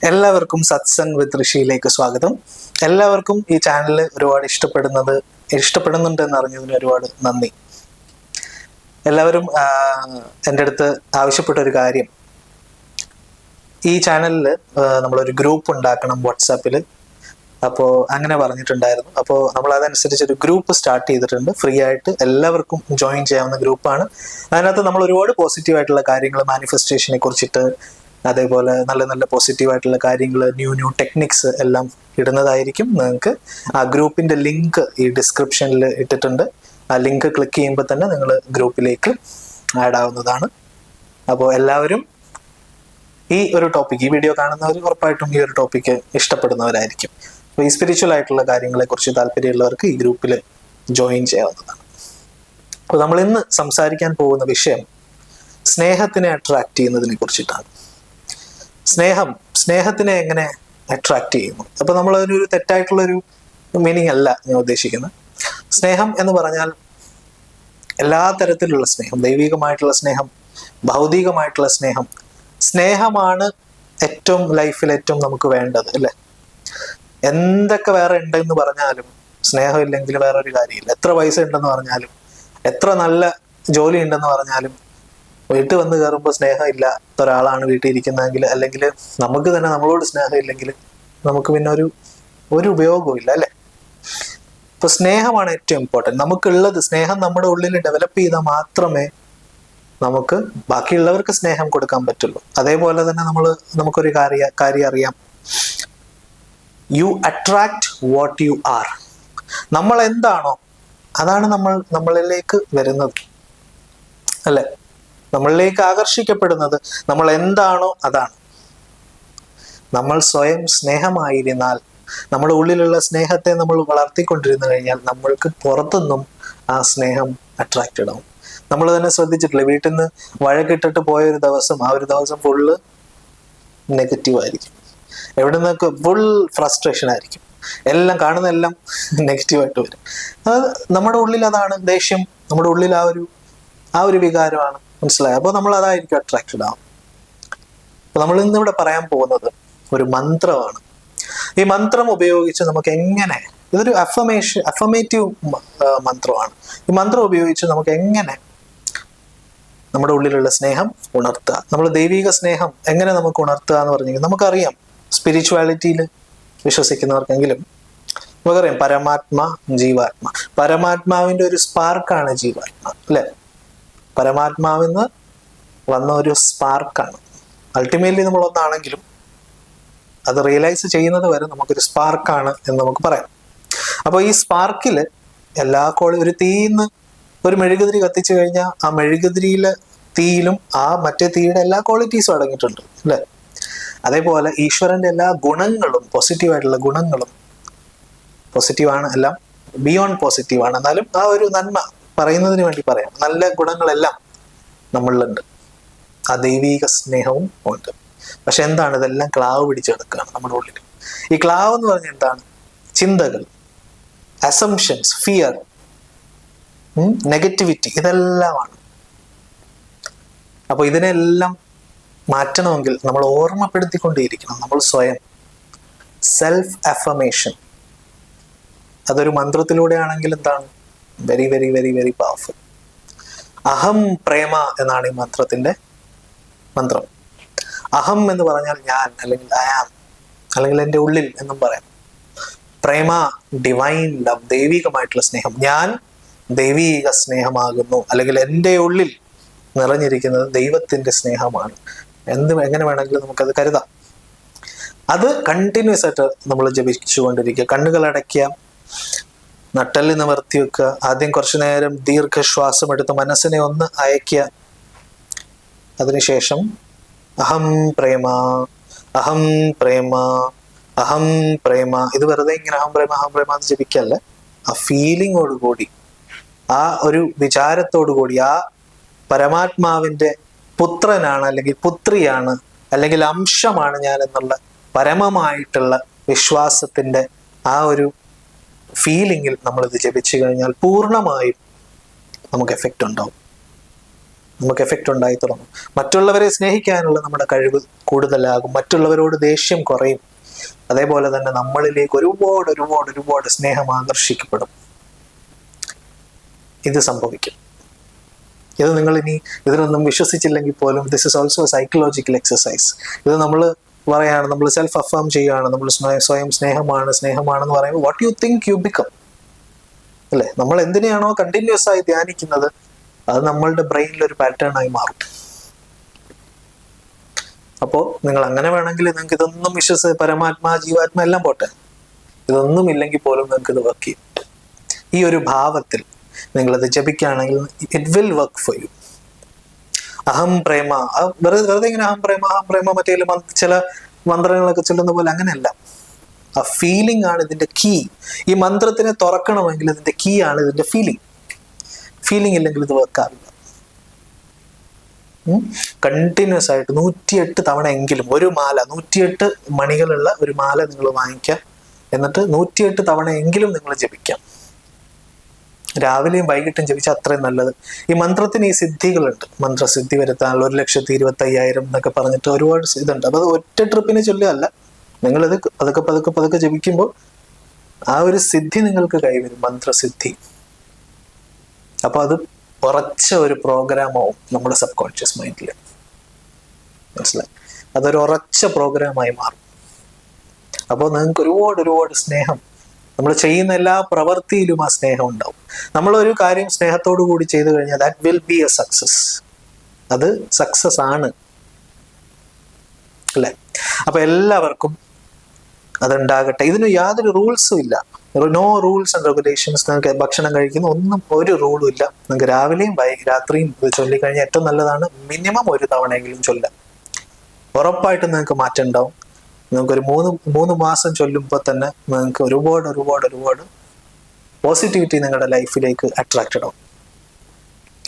എല്ലാവർക്കും സത്സംഗ് വിത്ത് ഋഷിയിലേക്ക് സ്വാഗതം. എല്ലാവർക്കും ഈ ചാനൽ ഒരുപാട് ഇഷ്ടപ്പെടുന്നുണ്ട് എന്ന് അറിഞ്ഞതിന് ഒരുപാട് നന്ദി. എല്ലാവരും എൻ്റെ അടുത്ത് ആവശ്യപ്പെട്ട ഒരു കാര്യം, ഈ ചാനലിൽ നമ്മളൊരു ഗ്രൂപ്പ് ഉണ്ടാക്കണം വാട്സാപ്പിൽ. അപ്പോൾ അങ്ങനെ പറഞ്ഞിട്ടുണ്ടായിരുന്നു. അപ്പോൾ നമ്മൾ അതനുസരിച്ച് ഒരു ഗ്രൂപ്പ് സ്റ്റാർട്ട് ചെയ്തിട്ടുണ്ട്. ഫ്രീ ആയിട്ട് എല്ലാവർക്കും ജോയിൻ ചെയ്യാവുന്ന ഗ്രൂപ്പാണ്. അതിനകത്ത് നമ്മൾ ഒരുപാട് പോസിറ്റീവായിട്ടുള്ള കാര്യങ്ങൾ, മാനിഫെസ്റ്റേഷനെ കുറിച്ചിട്ട്, അതേപോലെ നല്ല നല്ല പോസിറ്റീവായിട്ടുള്ള കാര്യങ്ങൾ, ന്യൂ ടെക്നിക്സ് എല്ലാം ഇടുന്നതായിരിക്കും. നിങ്ങൾക്ക് ആ ഗ്രൂപ്പിന്റെ ലിങ്ക് ഈ ഡിസ്ക്രിപ്ഷനിൽ ഇട്ടിട്ടുണ്ട്. ആ ലിങ്ക് ക്ലിക്ക് ചെയ്യുമ്പോൾ തന്നെ നിങ്ങൾ ഗ്രൂപ്പിലേക്ക് ആഡ് ആവുന്നതാണ്. അപ്പോൾ എല്ലാവരും ഈ ഒരു ടോപ്പിക്, ഈ വീഡിയോ കാണുന്നവർ ഉറപ്പായിട്ടും ഈ ഒരു ടോപ്പിക്ക് ഇഷ്ടപ്പെടുന്നവരായിരിക്കും. അപ്പോൾ ഈ സ്പിരിച്വൽ ആയിട്ടുള്ള കാര്യങ്ങളെ കുറിച്ച് താല്പര്യമുള്ളവർക്ക് ഈ ഗ്രൂപ്പിൽ ജോയിൻ ചെയ്യാവുന്നതാണ്. അപ്പോൾ നമ്മൾ ഇന്ന് സംസാരിക്കാൻ പോകുന്ന വിഷയം സ്നേഹത്തിനെ അട്രാക്ട് ചെയ്യുന്നതിനെ കുറിച്ചിട്ടാണ്. സ്നേഹത്തിനെ എങ്ങനെ അട്രാക്ട് ചെയ്യുന്നു? അപ്പൊ നമ്മൾ അതിനൊരു തെറ്റായിട്ടുള്ളൊരു മീനിങ് അല്ല ഞാൻ ഉദ്ദേശിക്കുന്നത്. സ്നേഹം എന്ന് പറഞ്ഞാൽ എല്ലാ തരത്തിലുള്ള സ്നേഹം, ദൈവികമായിട്ടുള്ള സ്നേഹം, ഭൗതികമായിട്ടുള്ള സ്നേഹം. സ്നേഹമാണ് ഏറ്റവും ലൈഫിൽ ഏറ്റവും നമുക്ക് വേണ്ടത്, അല്ലെ? എന്തൊക്കെ വേറെ ഉണ്ടെന്ന് പറഞ്ഞാലും സ്നേഹം ഇല്ലെങ്കിൽ വേറെ ഒരു കാര്യമില്ല. എത്ര പൈസ ഉണ്ടെന്ന് പറഞ്ഞാലും, എത്ര നല്ല ജോലി ഉണ്ടെന്ന് പറഞ്ഞാലും, വീട്ടിൽ വന്ന് കയറുമ്പോൾ സ്നേഹം ഇല്ലാത്ത ഒരാളാണ് വീട്ടിൽ ഇരിക്കുന്നതെങ്കിൽ, അല്ലെങ്കിൽ നമുക്ക് തന്നെ നമ്മളോട് സ്നേഹം ഇല്ലെങ്കിൽ നമുക്ക് പിന്നെ ഒരു ഉപയോഗവും ഇല്ല, അല്ലെ? ഇപ്പൊ സ്നേഹമാണ് ഏറ്റവും ഇമ്പോർട്ടൻറ്റ്. നമുക്കുള്ളത് സ്നേഹം നമ്മുടെ ഉള്ളിൽ ഡെവലപ്പ് ചെയ്താൽ മാത്രമേ നമുക്ക് ബാക്കിയുള്ളവർക്ക് സ്നേഹം കൊടുക്കാൻ പറ്റുള്ളൂ. അതേപോലെ തന്നെ നമുക്കൊരു കാര്യം അറിയാം, you attract what you are. നമ്മൾ എന്താണോ അതാണ് നമ്മളിലേക്ക് വരുന്നത്, അല്ലെ? നമ്മളിലേക്ക് ആകർഷിക്കപ്പെടുന്നത് നമ്മൾ എന്താണോ അതാണ്. നമ്മൾ സ്വയം സ്നേഹമായിരുന്നാൽ, നമ്മുടെ ഉള്ളിലുള്ള സ്നേഹത്തെ നമ്മൾ വളർത്തിക്കൊണ്ടിരുന്നു കഴിഞ്ഞാൽ നമ്മൾക്ക് പുറത്തുനിന്നും ആ സ്നേഹം അട്രാക്റ്റഡ് ആവും. നമ്മൾ തന്നെ ശ്രദ്ധിച്ചിട്ടില്ലേ, വീട്ടിൽ നിന്ന് വഴക്കിട്ടിട്ട് പോയ ഒരു ദിവസം, ആ ഒരു ദിവസം ഫുള്ള് നെഗറ്റീവ് ആയിരിക്കും. എവിടെ നിന്നൊക്കെ ഫുൾ ഫ്രസ്ട്രേഷൻ ആയിരിക്കും. എല്ലാം കാണുന്ന എല്ലാം നെഗറ്റീവായിട്ട് വരും. അത് നമ്മുടെ ഉള്ളിൽ അതാണ് ദേഷ്യം, നമ്മുടെ ഉള്ളിൽ ആ ഒരു വികാരമാണ്. മനസ്സിലായി? അപ്പോൾ നമ്മൾ അതായിരിക്കും അട്രാക്റ്റഡ് ആവും. അപ്പൊ നമ്മൾ ഇന്നിവിടെ പറയാൻ പോകുന്നത് ഒരു മന്ത്രമാണ്. ഈ മന്ത്രം ഉപയോഗിച്ച് നമുക്ക് എങ്ങനെ, ഇതൊരു അഫമേറ്റീവ് മന്ത്രമാണ്. ഈ മന്ത്രം ഉപയോഗിച്ച് നമുക്ക് എങ്ങനെ നമ്മുടെ ഉള്ളിലുള്ള സ്നേഹം ഉണർത്തുക, നമ്മൾ ദൈവിക സ്നേഹം എങ്ങനെ നമുക്ക് ഉണർത്തുക എന്ന് പറഞ്ഞെങ്കിൽ, നമുക്കറിയാം സ്പിരിച്വാലിറ്റിയിൽ വിശ്വസിക്കുന്നവർക്കെങ്കിലും നമുക്കറിയാം പരമാത്മാ, ജീവാത്മ. പരമാത്മാവിന്റെ ഒരു സ്പാർക്കാണ് ജീവാത്മ, അല്ലെ? പരമാത്മാവിന്ന് വന്ന ഒരു സ്പാർക്കാണ്. അൾട്ടിമേറ്റ്ലി നമ്മൾ ഒന്നാണെങ്കിലും അത് റിയലൈസ് ചെയ്യുന്നത് വരെ നമുക്കൊരു സ്പാർക്കാണ് എന്ന് നമുക്ക് പറയാം. അപ്പോൾ ഈ സ്പാർക്കിൽ ഒരു തീയിന്ന് ഒരു മെഴുകുതിരി കത്തിച്ചു കഴിഞ്ഞാൽ ആ മെഴുകുതിരിയിലെ തീയിലും ആ മറ്റേ തീയുടെ എല്ലാ ക്വാളിറ്റീസും അടങ്ങിയിട്ടുണ്ട്, അല്ലെ? അതേപോലെ ഈശ്വരന്റെ എല്ലാ ഗുണങ്ങളും, പോസിറ്റീവായിട്ടുള്ള ഗുണങ്ങളും, പോസിറ്റീവാണ് എല്ലാം, ബിയോണ്ട് പോസിറ്റീവാണ്, എന്നാലും ആ ഒരു നന്മ പറയുന്നതിന് വേണ്ടി പറയാം, നല്ല ഗുണങ്ങളെല്ലാം നമ്മളിലുണ്ട്. ആ ദൈവീക സ്നേഹവും ഉണ്ട്. പക്ഷെ എന്താണ്, ഇതെല്ലാം ക്ലാവ് പിടിച്ച് കിടക്കുകയാണ് നമ്മുടെ ഉള്ളിൽ. ഈ ക്ലാവ് എന്ന് പറഞ്ഞാൽ എന്താണ്? ചിന്തകൾ, അസംഷൻസ്, ഫിയർ, നെഗറ്റിവിറ്റി, ഇതെല്ലാമാണ്. അപ്പൊ ഇതിനെല്ലാം മാറ്റണമെങ്കിൽ നമ്മൾ ഓർമ്മപ്പെടുത്തിക്കൊണ്ടേയിരിക്കണം. നമ്മൾ സ്വയം സെൽഫ് അഫർമേഷൻ, അതൊരു മന്ത്രത്തിലൂടെ ആണെങ്കിൽ എന്താണ്, very very very very powerful. അഹം പ്രേമ എന്നാണ് ഈ മന്ത്രം. അഹം എന്ന് പറഞ്ഞാൽ ഞാൻ, അല്ലെങ്കിൽ ഐ ആം, അല്ലെങ്കിൽ എൻ്റെ ഉള്ളിൽ എന്നും പറയാം. പ്രേമ, ഡിവൈൻ ലവ്, ദൈവികമായിട്ടുള്ള സ്നേഹം. ഞാൻ ദൈവീക സ്നേഹമാകുന്നു, അല്ലെങ്കിൽ എൻ്റെ ഉള്ളിൽ നിറഞ്ഞിരിക്കുന്നത് ദൈവത്തിന്റെ സ്നേഹമാണ്. എങ്ങനെ വേണമെങ്കിലും നമുക്കത് കരുതാം. അത് കണ്ടിന്യൂസ് ആയിട്ട് നമ്മൾ ജപിച്ചുകൊണ്ടിരിക്കുക. കണ്ണുകൾ അടയ്ക്കുക, നട്ടെല്ല് നിവർത്തി വെക്കുക. ആദ്യം കുറച്ചു നേരം ദീർഘശ്വാസം എടുത്ത് മനസ്സിനെ ഒന്ന് അയക്കുക. അതിനുശേഷം അഹം പ്രേമ, അഹം പ്രേമ, അഹം പ്രേമ, ഇത് വെറുതെ ഇങ്ങനെ അഹം പ്രേമ എന്ന് ജപിക്കല്ല. ആ ഫീലിങ്ങോടുകൂടി, ആ ഒരു വിചാരത്തോടുകൂടി, ആ പരമാത്മാവിന്റെ പുത്രനാണ്, അല്ലെങ്കിൽ പുത്രിയാണ്, അല്ലെങ്കിൽ അംശമാണ് ഞാൻ എന്നുള്ള പരമമായിട്ടുള്ള വിശ്വാസത്തിന്റെ ആ ഒരു ഫീലിങ്ങിൽ നമ്മളിത് ജപിച്ചു കഴിഞ്ഞാൽ പൂർണ്ണമായും നമുക്ക് എഫക്റ്റ് ഉണ്ടാവും. നമുക്ക് എഫക്റ്റ് ഉണ്ടായി തുടങ്ങും. മറ്റുള്ളവരെ സ്നേഹിക്കാനുള്ള നമ്മുടെ കഴിവ് കൂടുതലാകും, മറ്റുള്ളവരോട് ദേഷ്യം കുറയും. അതേപോലെ തന്നെ നമ്മളിലേക്ക് ഒരുപാട് ഒരുപാട് ഒരുപാട് സ്നേഹം ആകർഷിക്കപ്പെടും. ഇത് സംഭവിക്കും. ഇത് നിങ്ങൾ ഇനി ഇതിനൊന്നും വിശ്വസിച്ചില്ലെങ്കിൽ പോലും this is also psychological exercise. ഇത് നമ്മൾ പറയാണ്, നമ്മൾ സെൽഫ് അഫേം ചെയ്യുകയാണ്, നമ്മൾ സ്വയം സ്നേഹമാണെന്ന് പറയുമ്പോൾ what you think you become അല്ലേ? നമ്മൾ എന്തിനെയാണോ കണ്ടിന്യൂസ് ആയി ധ്യാനിക്കുന്നത് അത് നമ്മളുടെ ബ്രെയിനിൽ ഒരു പാറ്റേൺ ആയി മാറും. അപ്പോൾ നിങ്ങൾ അങ്ങനെ വേണമെങ്കിൽ നിങ്ങൾക്ക് ഇതൊന്നും പരമാത്മാ ജീവാത്മ എല്ലാം പോട്ടെ, ഇതൊന്നും ഇല്ലെങ്കിൽ പോലും നിങ്ങൾക്ക് ഇത് വർക്ക് ചെയ്യും. ഈ ഒരു ഭാവത്തിൽ നിങ്ങളത് ജപിക്കുകയാണെങ്കിൽ it will work for you. അഹം പ്രേമ, വെറുതെ ഇങ്ങനെ അഹം പ്രേമ മറ്റേ ചില മന്ത്രങ്ങളൊക്കെ ചൊല്ലുന്ന പോലെ അങ്ങനെയല്ല. ആ ഫീലിംഗ് ആണ് ഇതിന്റെ കീ. ഈ മന്ത്രത്തിനെ തുറക്കണമെങ്കിൽ ഇതിന്റെ കീ ആണ് ഇതിന്റെ ഫീലിംഗ്. ഫീലിംഗ് ഇല്ലെങ്കിൽ ഇത് വർക്ക് ആവില്ല. കണ്ടിന്യൂസ് ആയിട്ട് 108 തവണ എങ്കിലും ഒരു മാല, 108 മണികളുള്ള ഒരു മാല നിങ്ങൾ വാങ്ങിക്കാം. എന്നിട്ട് 108 തവണ എങ്കിലും നിങ്ങൾ ജപിക്കാം. രാവിലെയും വൈകിട്ടും ജപിച്ചാൽ അത്രയും നല്ലത്. ഈ മന്ത്രത്തിന് ഈ സിദ്ധികളുണ്ട്. മന്ത്രസിദ്ധി വരുത്താനുള്ള 1,25,000 എന്നൊക്കെ പറഞ്ഞിട്ട് ഒരുപാട് ഇതുണ്ട്. അപ്പൊ അത് ഒറ്റ ട്രിപ്പിന് ചൊല്ലുകയല്ല, നിങ്ങളിത് പതുക്കെ ജപിക്കുമ്പോൾ ആ ഒരു സിദ്ധി നിങ്ങൾക്ക് കൈവരും, മന്ത്രസിദ്ധി. അപ്പൊ അത് ഉറച്ച ഒരു പ്രോഗ്രാമാവും നമ്മുടെ സബ് കോൺഷ്യസ് മൈൻഡിൽ. മനസ്സിലായി? അതൊരു ഉറച്ച പ്രോഗ്രാമായി മാറും. അപ്പോൾ നിങ്ങൾക്ക് ഒരുപാട് ഒരുപാട് സ്നേഹം, നമ്മൾ ചെയ്യുന്ന എല്ലാ പ്രവൃത്തിയിലും ആ സ്നേഹം ഉണ്ടാവും. നമ്മളൊരു കാര്യം സ്നേഹത്തോടു കൂടി ചെയ്തു കഴിഞ്ഞാൽ that will be a success. അത് സക്സസ് ആണ് അല്ലെ? അപ്പൊ എല്ലാവർക്കും അതുണ്ടാകട്ടെ. ഇതിന് യാതൊരു റൂൾസും ഇല്ല. No rules and regulations. നിങ്ങൾക്ക് ഭക്ഷണം കഴിക്കുന്ന ഒന്നും ഒരു റൂളും ഇല്ല. നിങ്ങൾക്ക് രാവിലെയും രാത്രിയും ഇത് ചൊല്ലിക്കഴിഞ്ഞാൽ ഏറ്റവും നല്ലതാണ്. മിനിമം ഒരു തവണയെങ്കിലും ചൊല്ലാം. ഉറപ്പായിട്ടും നിങ്ങൾക്ക് മാറ്റം ഉണ്ടാവും. നിങ്ങൾക്കൊരു മൂന്ന് മാസം ചൊല്ലുമ്പോൾ തന്നെ നിങ്ങൾക്ക് ഒരുപാട് ഒരുപാട് ഒരുപാട് പോസിറ്റിവിറ്റി നിങ്ങളുടെ ലൈഫിലേക്ക് അട്രാക്റ്റഡ് ആവും.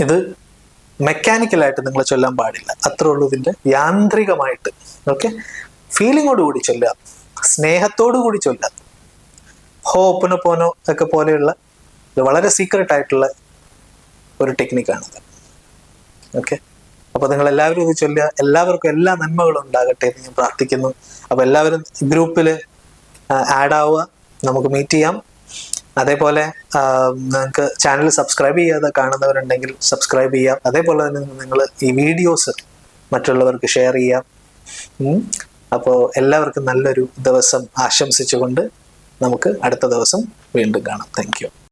ഇത് മെക്കാനിക്കലായിട്ട് നിങ്ങൾ ചൊല്ലാൻ പാടില്ല. അത്രേ ഉള്ളൂ ഇതിൻ്റെ യാന്ത്രികമായിട്ട്. ഓക്കെ, ഫീലിങ്ങോട് കൂടി ചൊല്ലുക, സ്നേഹത്തോടു കൂടി ചൊല്ലുക. ഹോപ്പനോ പോനോ ഒക്കെ പോലെയുള്ള വളരെ സീക്രട്ട് ആയിട്ടുള്ള ഒരു ടെക്നിക്കാണിത്. ഓക്കെ, അപ്പൊ നിങ്ങൾ എല്ലാവരും ഇത് ചൊല്ലുക. എല്ലാവർക്കും എല്ലാ നന്മകളും ഉണ്ടാകട്ടെ എന്ന് ഞാൻ പ്രാർത്ഥിക്കുന്നു. അപ്പൊ എല്ലാവരും ഗ്രൂപ്പിൽ ആഡ് ആവുക, നമുക്ക് മീറ്റ് ചെയ്യാം. അതേപോലെ നിങ്ങൾക്ക് ചാനൽ സബ്സ്ക്രൈബ് ചെയ്യാതെ കാണുന്നവരുണ്ടെങ്കിൽ സബ്സ്ക്രൈബ് ചെയ്യാം. അതേപോലെ തന്നെ നിങ്ങൾ ഈ വീഡിയോസ് മറ്റുള്ളവർക്ക് ഷെയർ ചെയ്യാം. അപ്പോൾ എല്ലാവർക്കും നല്ലൊരു ദിവസം ആശംസിച്ചുകൊണ്ട് നമുക്ക് അടുത്ത ദിവസം വീണ്ടും കാണാം. Thank you.